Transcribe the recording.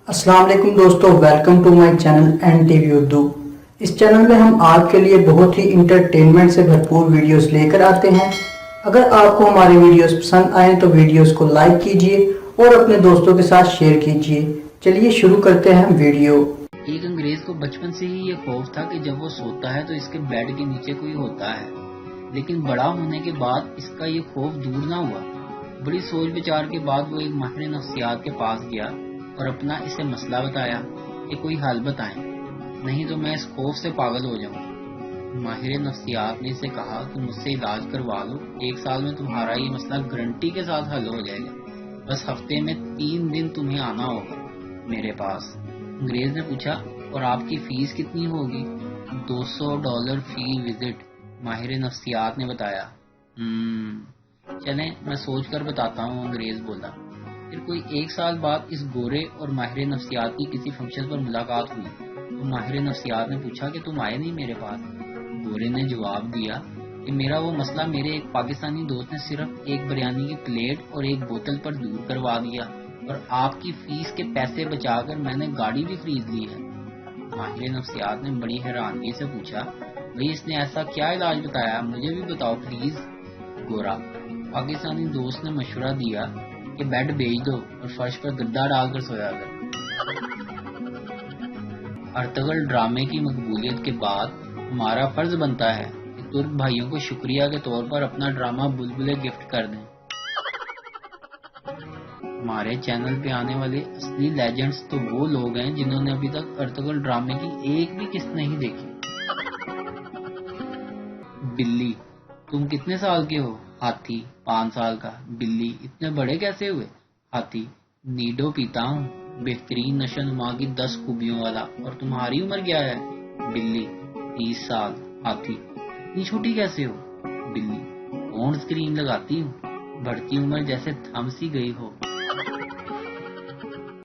अस्सलाम वालेकुम दोस्तों, welcome to my channel N TV Urdu. इस चैनल में हम आपके लिए बहुत ही इंटरटेनमेंट से भरपूर वीडियोस लेकर आते हैं। अगर आपको हमारे वीडियोस पसंद आए तो वीडियोस को लाइक कीजिए और अपने दोस्तों के साथ शेयर कीजिए। चलिए शुरू करते हैं वीडियो। एक अंग्रेज को बचपन से ही ये खौफ था कि जब वो सोता है तो इसके बेड के नीचे कोई होता है, लेकिन बड़ा होने के बाद इसका ये खौफ दूर ना हुआ। बड़ी सोच विचार के बाद वो एक माहिर नफ्सियात के पास गया और अपना इसे मसला बताया कि कोई हल बताएं, नहीं तो मैं इस खौफ से पागल हो जाऊंगा। माहिर नफ्सियात ने इसे कहा कि मुझसे इलाज करवा लो, 1 साल में तुम्हारा ये मसला गारंटी के साथ हल हो जाएगा। बस हफ्ते में 3 दिन तुम्हें आना होगा मेरे पास। अंग्रेज ने पूछा, और आपकी फीस कितनी होगी? $200 फी विजिट, माहिर नफ्सियात ने बताया। चलें मैं सोच कर बताता हूँ, अंग्रेज बोला। फिर कोई 1 साल बाद इस गोरे और माहिर नफ्सियात की किसी फंक्शन पर मुलाकात हुई तो माहिर नफ्सियात ने पूछा कि तुम आए नहीं मेरे पास। गोरे ने जवाब दिया कि मेरा वो मसला मेरे एक पाकिस्तानी दोस्त ने सिर्फ एक बिरयानी की प्लेट और एक बोतल पर दूर करवा दिया, और आपकी फीस के पैसे बचाकर मैंने गाड़ी भी खरीद ली है। माहिर नफ्सियात ने बड़ी हैरानगी से पूछा, भाई इसने ऐसा क्या इलाज बताया, मुझे भी बताओ प्लीज। गोरा पाकिस्तानी दोस्त ने मशवरा दिया कि बेड बेच दो और फर्श पर गद्दा डालकर सोया कर। अर्तगल ड्रामे की मकबूलियत के बाद हमारा फर्ज बनता है कि तुर्क भाइयों को शुक्रिया के तौर पर अपना ड्रामा बुलबुले गिफ्ट कर दें। हमारे चैनल पे आने वाले असली लेजेंड्स तो वो लोग हैं जिन्होंने अभी तक अर्तगल ड्रामे की एक भी किस्त नहीं देखी। बिल्ली, तुम कितने साल के हो? हाथी, 5 साल का। बिल्ली, इतने बड़े कैसे हुए? हाथी, नीडो पीता हूँ, बेहतरीन नशोनुमा की 10 खूबियों वाला। और तुम्हारी उम्र क्या है? बिल्ली, 30 साल। हाथी, इतनी छोटी कैसे हो? बिल्ली, ऑन स्क्रीन लगाती हूँ, बढ़ती उम्र जैसे थम सी गई हो।